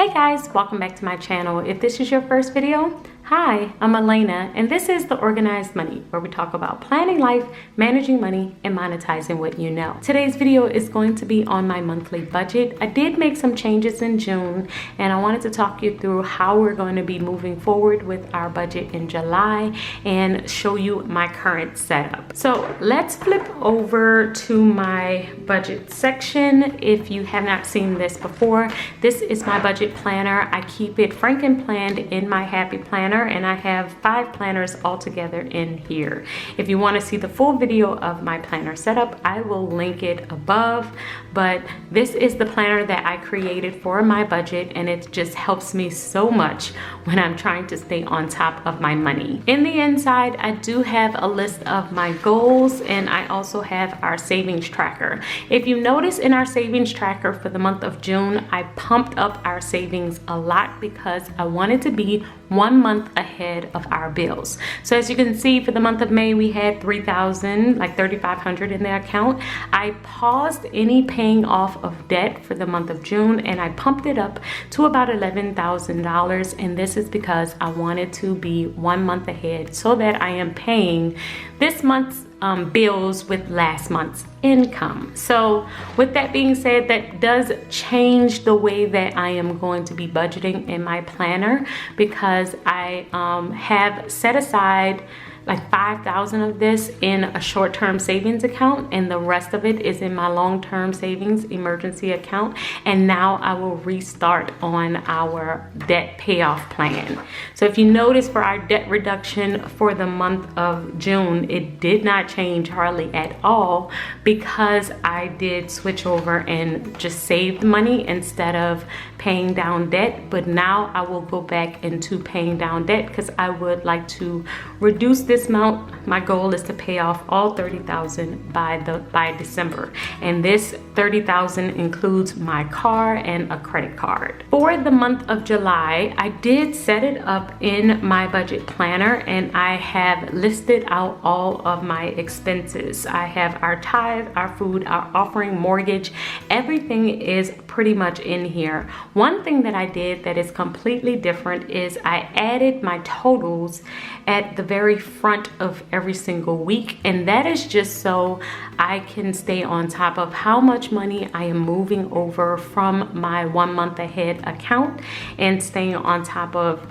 Hey guys, welcome back to my channel. If this is your first video, hi, I'm Elena, and this is The Organized Money, where we talk about planning life, managing money, and monetizing what you know. Today's video is going to be on my monthly budget. I did make some changes in June, and I wanted to talk you through how we're going to be moving forward with our budget in July and show you my current setup. So let's flip over to my budget section. If you have not seen this before, this is my budget planner. I keep it franken planned in my happy planner, and I have 5 planners all together in here. If you want to see the full video of my planner setup, I will link it above, but this is the planner that I created for my budget, and it just helps me so much when I'm trying to stay on top of my money. In the inside, I do have a list of my goals, and I also have our savings tracker. If you notice in our savings tracker for the month of June, I pumped up our savings a lot because I wanted to be 1 month ahead of our bills. So as you can see, for the month of May, we had $3,000, like $3,500 in the account. I paused any paying off of debt for the month of June, and I pumped it up to about $11,000. And this is because I wanted to be 1 month ahead so that I am paying this month's bills with last month's income. So with that being said, that does change the way that I am going to be budgeting in my planner, because I have set aside like 5,000 of this in a short-term savings account, and the rest of it is in my long-term savings emergency account. And now I will restart on our debt payoff plan. So if you notice, for our debt reduction for the month of June, it did not change hardly at all, because I did switch over and just saved money instead of paying down debt. But now I will go back into paying down debt because I would like to reduce this amount. My goal is to pay off all $30,000 by December, and this $30,000 includes my car and a credit card. For the month of July, I did set it up in my budget planner, and I have listed out all of my expenses. I have our tithe, our food, our offering, mortgage, everything is pretty much in here. One thing that I did that is completely different is I added my totals at the very front of every single week, and that is just so I can stay on top of how much money I am moving over from my 1 month ahead account, and staying on top of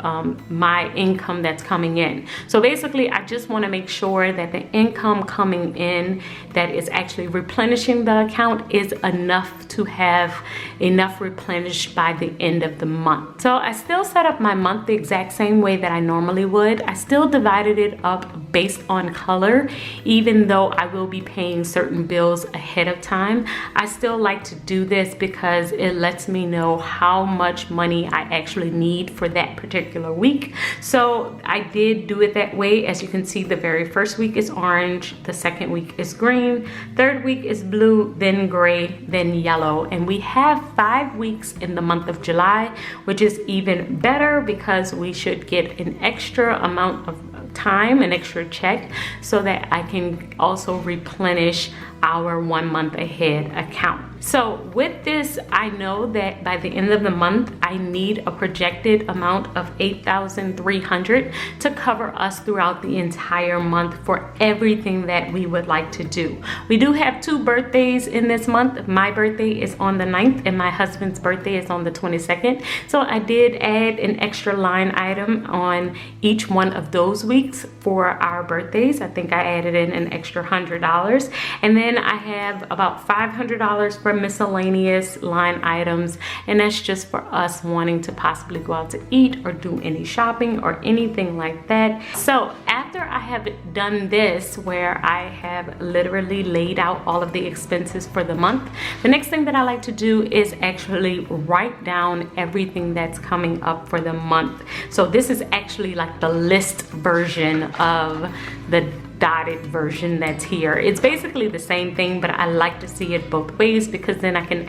my income that's coming in. So basically, I just want to make sure that the income coming in that is actually replenishing the account is enough to have enough replenished by the end of the month. So I still set up my month the exact same way that I normally would. I still divided it up based on color. Even though I will be paying certain bills ahead of time, I still like to do this because it lets me know how much money I actually need for that particular week. So I did do it that way. As you can see, the very first week is orange, the second week is green, third week is blue, then gray, then yellow. And we have 5 weeks in the month of July, which is even better because we should get an extra amount of time, an extra check, so that I can also replenish our 1 month ahead account. So with this, I know that by the end of the month, I need a projected amount of $8,300 to cover us throughout the entire month for everything that we would like to do. We do have 2 birthdays in this month. My birthday is on the 9th, and my husband's birthday is on the 22nd. So I did add an extra line item on each one of those weeks for our birthdays. I think I added in an extra $100. And then I have about $500 for miscellaneous line items, and that's just for us wanting to possibly go out to eat or do any shopping or anything like that. So after I have done this, where I have literally laid out all of the expenses for the month, the next thing that I like to do is actually write down everything that's coming up for the month. So this is actually like the list version of the dotted version that's here. It's basically the same thing, but I like to see it both ways, because then I can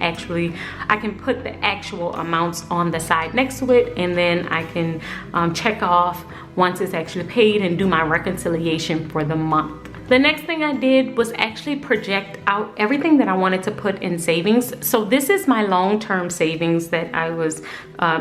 put the actual amounts on the side next to it, and then I can check off once it's actually paid and do my reconciliation for the month. The next thing I did was actually project out everything that I wanted to put in savings. So this is my long-term savings that I was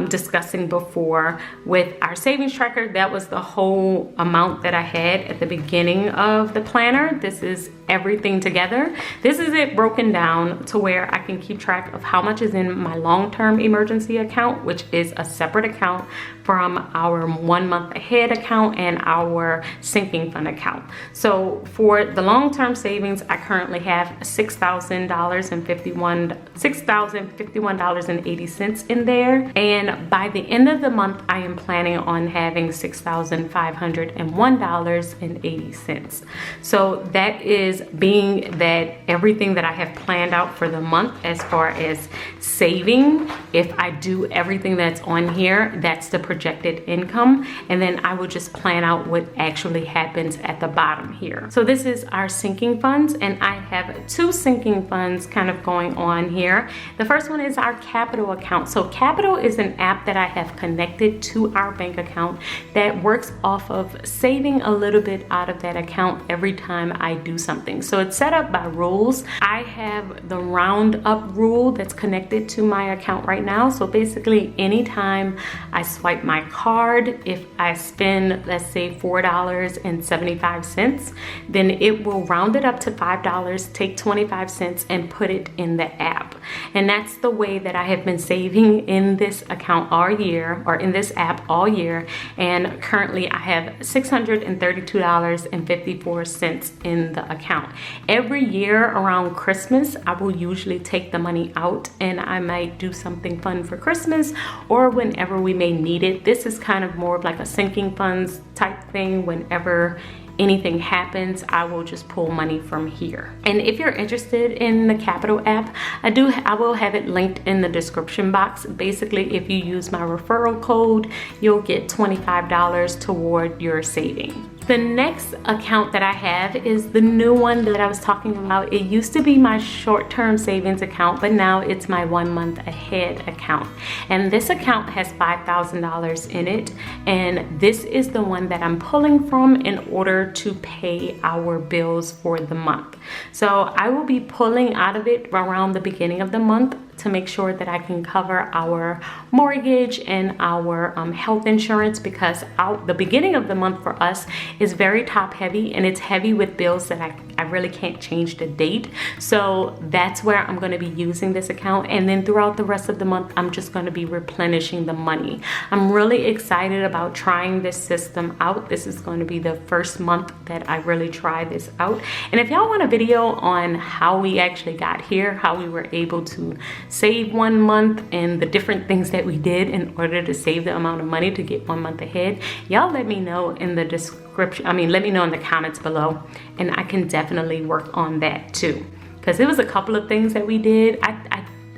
discussing before with our savings tracker. That was the whole amount that I had at the beginning of the planner. This is everything together. This is it broken down to where I can keep track of how much is in my long-term emergency account, which is a separate account from our 1 month ahead account and our sinking fund account. So for the long-term savings, I currently have $6,051.80 in there. And by the end of the month, I am planning on having $6,501.80. So that is being that everything that I have planned out for the month as far as saving, if I do everything that's on here, that's the projected income. And then I will just plan out what actually happens at the bottom here. So this is our sinking funds, and I have 2 sinking funds kind of going on here. The first one is our Capital account. So Capital is an app that I have connected to our bank account that works off of saving a little bit out of that account every time I do something. So it's set up by rules. I have the round up rule that's connected to my account right now. So basically anytime I swipe my card, if I spend, let's say $4.75, then it will round it up to $5, take 25 cents and put it in the app. And that's the way that I have been saving in this account all year, or in this app all year. And currently I have $632.54 in the account. Every year around Christmas, I will usually take the money out and I might do something fun for Christmas or whenever we may need it. This is kind of more of like a sinking funds type thing. Whenever anything happens, I will just pull money from here. And if you're interested in the Capital app, I will have it linked in the description box. Basically, if you use my referral code, you'll get $25 toward your saving. The next account that I have is the new one that I was talking about. It used to be my short-term savings account, but now it's my 1 month ahead account. And this account has $5,000 in it. And this is the one that I'm pulling from in order to pay our bills for the month. So I will be pulling out of it around the beginning of the month to make sure that I can cover our mortgage and our health insurance, because the beginning of the month for us is very top heavy, and it's heavy with bills that I really can't change the date. So that's where I'm going to be using this account, and then throughout the rest of the month I'm just going to be replenishing the money. I'm really excited about trying this system out. This is going to be the first month that I really try this out. And if y'all want a video on how we actually got here, how we were able to save 1 month and the different things that we did in order to save the amount of money to get 1 month ahead, y'all let me know in the description. Let me know in the comments below, and I can definitely work on that too, because there was a couple of things that we did.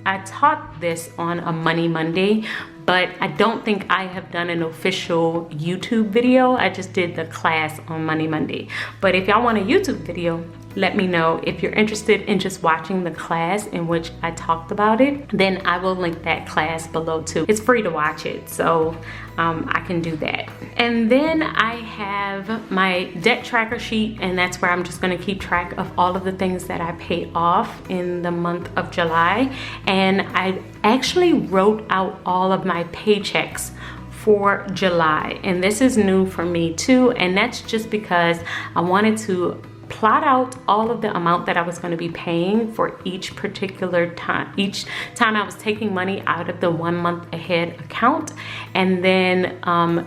I taught this on a Money Monday, but I don't think I have done an official YouTube video. I just did the class on Money Monday. But if y'all want a YouTube video, let me know. If you're interested in just watching the class in which I talked about it, then I will link that class below too. It's free to watch it, so I can do that. And then I have my debt tracker sheet, and that's where I'm just going to keep track of all of the things that I pay off in the month of July. And I actually wrote out all of my paychecks for July, and this is new for me too, and that's just because I wanted to plot out all of the amount that I was going to be paying for each particular time. Each time I was taking money out of the 1 month ahead account, and then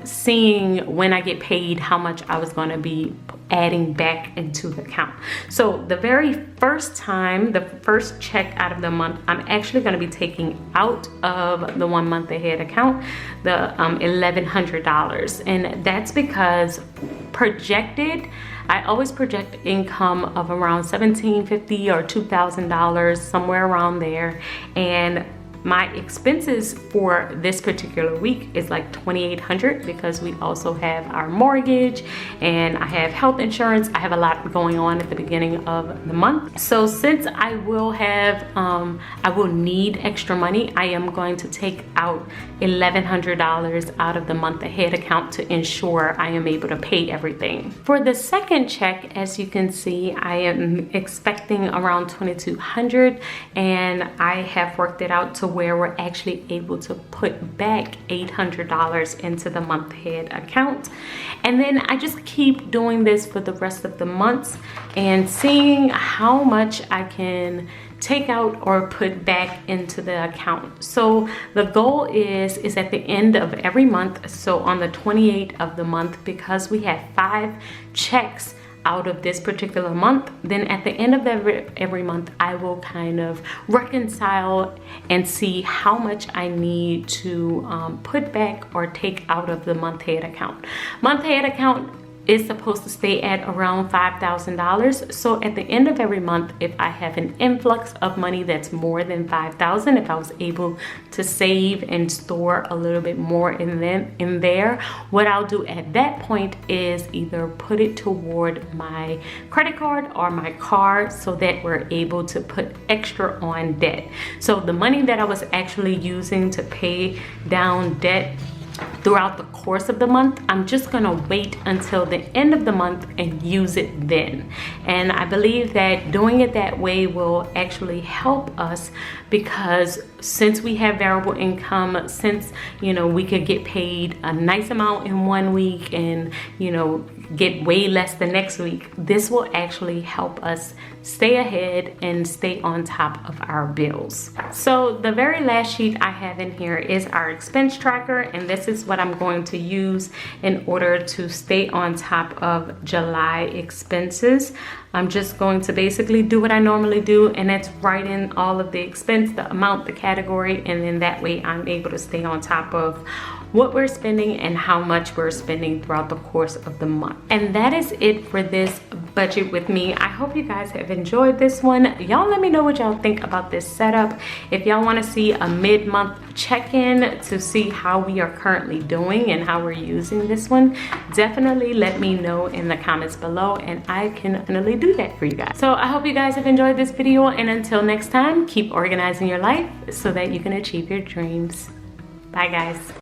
seeing when I get paid how much I was going to be adding back into the account. So the very first time, the first check out of the month, I'm actually going to be taking out of the 1 month ahead account the $1,100, and that's because projected, I always project income of around $1,750 or $2,000, somewhere around there. And My expenses for this particular week is like $2,800 because we also have our mortgage and I have health insurance. I have a lot going on at the beginning of the month. So since I will need extra money, I am going to take out $1,100 out of the month ahead account to ensure I am able to pay everything. For the second check, as you can see, I am expecting around $2,200, and I have worked it out to where we're actually able to put back $800 into the month ahead account. And then I just keep doing this for the rest of the months and seeing how much I can take out or put back into the account. So the goal is at the end of every month, so on the 28th of the month, because we have 5 checks out of this particular month, then at the end of every month I will kind of reconcile and see how much I need to put back or take out of the month ahead account. Month ahead account is supposed to stay at around $5,000. So at the end of every month, if I have an influx of money that's more than $5,000, if I was able to save and store a little bit more in there, what I'll do at that point is either put it toward my credit card or my car so that we're able to put extra on debt. So the money that I was actually using to pay down debt throughout the course of the month, I'm just gonna wait until the end of the month and use it then. And I believe that doing it that way will actually help us, because since we have variable income, since we could get paid a nice amount in one week and get way less the next week, this will actually help us stay ahead and stay on top of our bills. So the very last sheet I have in here is our expense tracker, and this is what I'm going to use in order to stay on top of July expenses. I'm just going to basically do what I normally do, and that's write in all of the expense, the amount, the category, and then that way I'm able to stay on top of what we're spending and how much we're spending throughout the course of the month. And that is it for this budget with me. I hope you guys have enjoyed this one. Y'all let me know what y'all think about this setup. If y'all want to see a mid-month check-in to see how we are currently doing and how we're using this one, definitely let me know in the comments below, and I can definitely do that for you guys. So I hope you guys have enjoyed this video, and until next time, keep organizing your life so that you can achieve your dreams. Bye guys.